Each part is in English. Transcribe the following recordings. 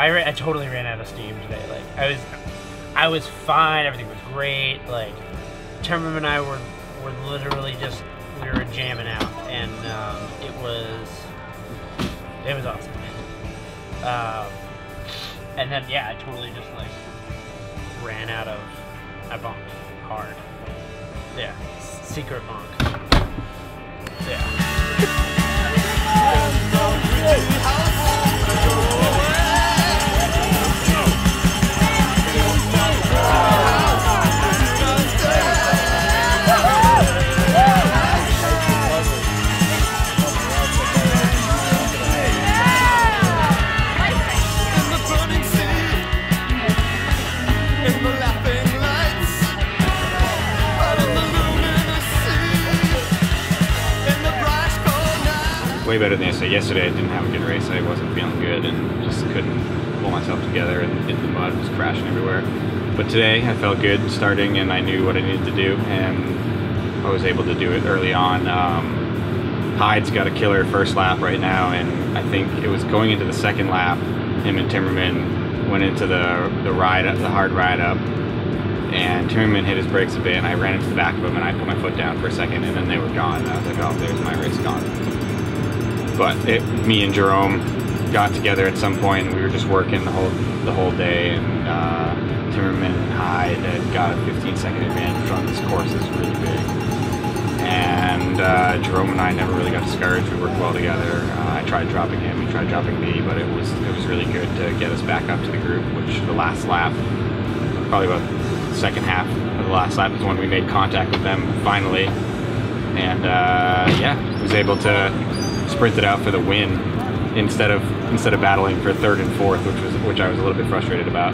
I totally ran out of steam today. Like I was fine. Everything was great. Like Timmerman and I were literally just we were jamming out, and it was awesome. And then yeah, I totally just like ran out of. I bonked hard. Yeah, secret bonk. Yeah. Way better than yesterday. Yesterday I didn't have a good race. I wasn't feeling good and just couldn't pull myself together, and the mud was crashing everywhere. But today I felt good starting, and I knew what I needed to do, and I was able to do it early on. Hyde's got a killer first lap right now, and I think it was going into the second lap, him and Timmerman went into the hard ride up, and Timmerman hit his brakes a bit, and I ran into the back of him, and I put my foot down for a second, and then they were gone. And I was like, oh, there's my race gone. But me and Jerome got together at some point, and we were just working the whole day. And Timmerman and Hyde had got a 15-second advantage on this course. It's really big. And Jerome and I never really got discouraged. We worked well together. I tried dropping him, he tried dropping me, but it was really good to get us back up to the group. Which the last lap, probably about the second half of the last lap, is when we made contact with them finally. And yeah, was able to sprinted out for the win instead of battling for third and fourth, which I was a little bit frustrated about.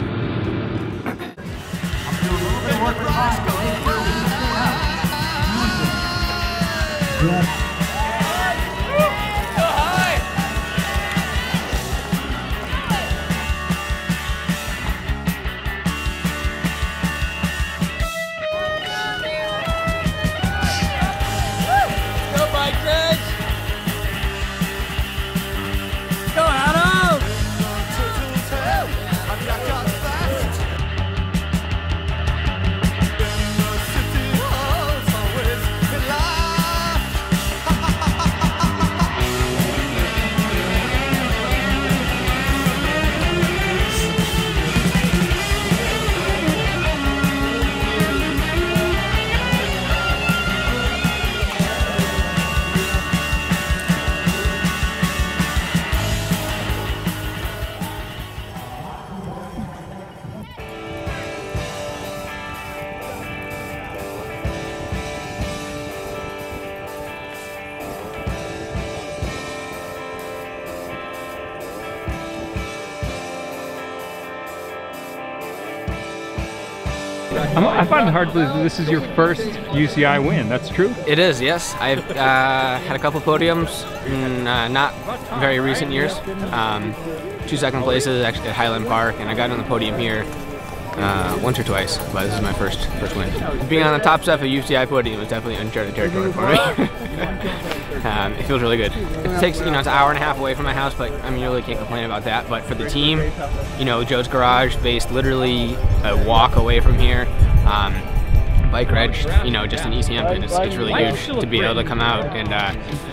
I find it hard to believe that this is your first UCI win. That's true? It is, yes. I've had a couple podiums in not very recent years. 2 second places actually at Highland Park, and I got on the podium here once or twice, but this is my first win. Being on the top step of a UCI podium is definitely uncharted territory for me. It feels really good. It takes, it's an hour and a half away from my house, but I mean, you really can't complain about that. But for the team, Joe's Garage, based literally a walk away from here. Bike reg, just in East Hampton, it's really huge to be able to come out and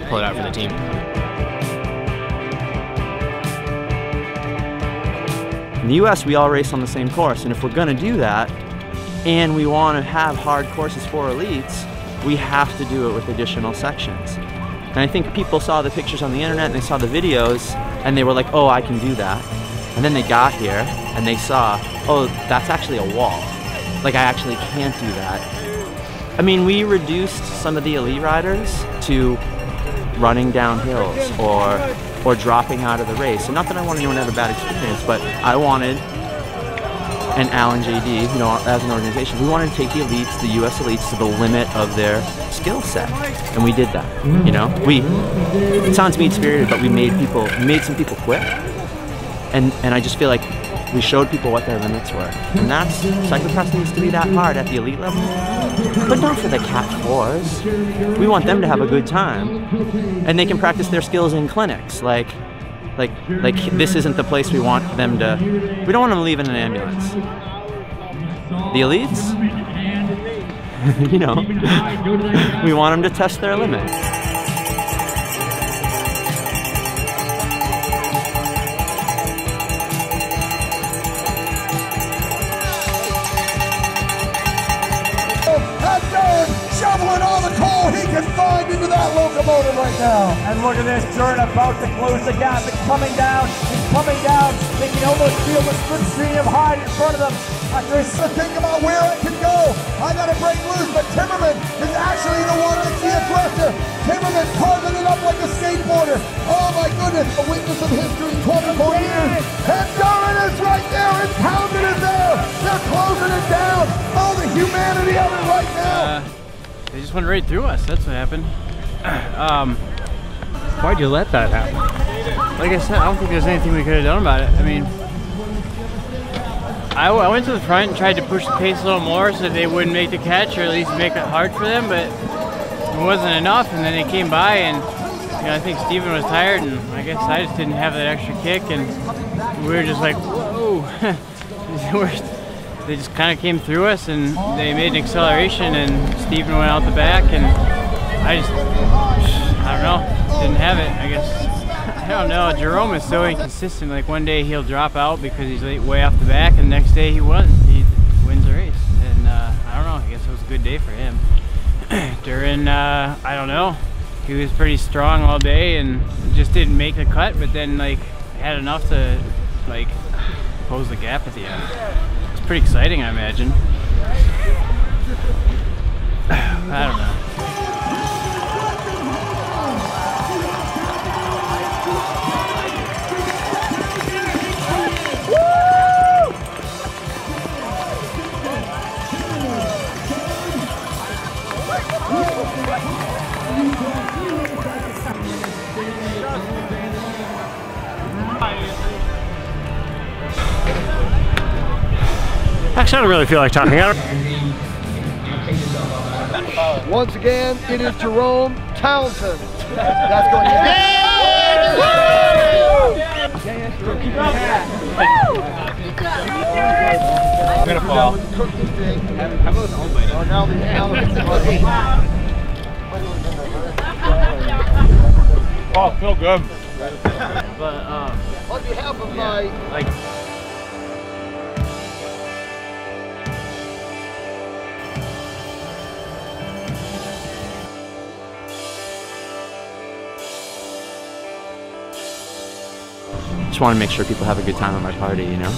pull it out for the team. In the US, we all race on the same course, and if we're going to do that, and we want to have hard courses for elites, we have to do it with additional sections. And I think people saw the pictures on the internet, and they saw the videos, and they were like, oh, I can do that. And then they got here, and they saw, oh, that's actually a wall. Like, I actually can't do that. I mean, we reduced some of the elite riders to running down hills or dropping out of the race. And not that I want anyone to have a bad experience, but I wanted, and Alan JD, as an organization, we wanted to take the elites, the US elites, to the limit of their skill set. And we did that, it sounds mean-spirited, but we made some people quit. And I just feel like we showed people what their limits were. And cyclocross needs to be that hard at the elite level, but not for the Cat 4s. We want them to have a good time, and they can practice their skills in clinics. Like, Like this isn't the place we want them to. We don't want them to leave in an ambulance. The elites, you know, we want them to test their limit. Shoveling all the coal he can find into that locomotive right now. And look at this, Jordan about to close the gap. It's coming down. He's coming down. They can almost feel the split stream of Hyde in front of them. After he's thinking about where I can go, I got to break loose. But Timmerman is actually the one that's the aggressor. Timmerman carving it up like a skateboarder. Oh my goodness, a witness of history, 24 years. And Durham is right there, and Townsend is there. They're closing it down. Oh, the humanity of it right now. They just went right through us. That's what happened. Why'd you let that happen? Like I said, I don't think there's anything we could have done about it. I mean, I went to the front and tried to push the pace a little more so that they wouldn't make the catch, or at least make it hard for them, but it wasn't enough. And then they came by, and you know, I think Steven was tired, and I guess I just didn't have that extra kick, and we were just like, whoa. They just kind of came through us, and they made an acceleration, and Steven went out the back, and I don't know, didn't have it, I guess. I don't know, Jerome is so inconsistent. Like one day he'll drop out because he's way off the back, and the next day he wins the race. And I don't know, I guess it was a good day for him. Durin, I don't know, he was pretty strong all day and just didn't make the cut, but then like had enough to like close the gap at the end. Pretty exciting, I imagine. I don't know. Actually, I don't really feel like talking. Once again, it is Jerome Townsend. That's going to I'm gonna fall. Oh, feel good. But on behalf of my like. Just want to make sure people have a good time at my party, you know?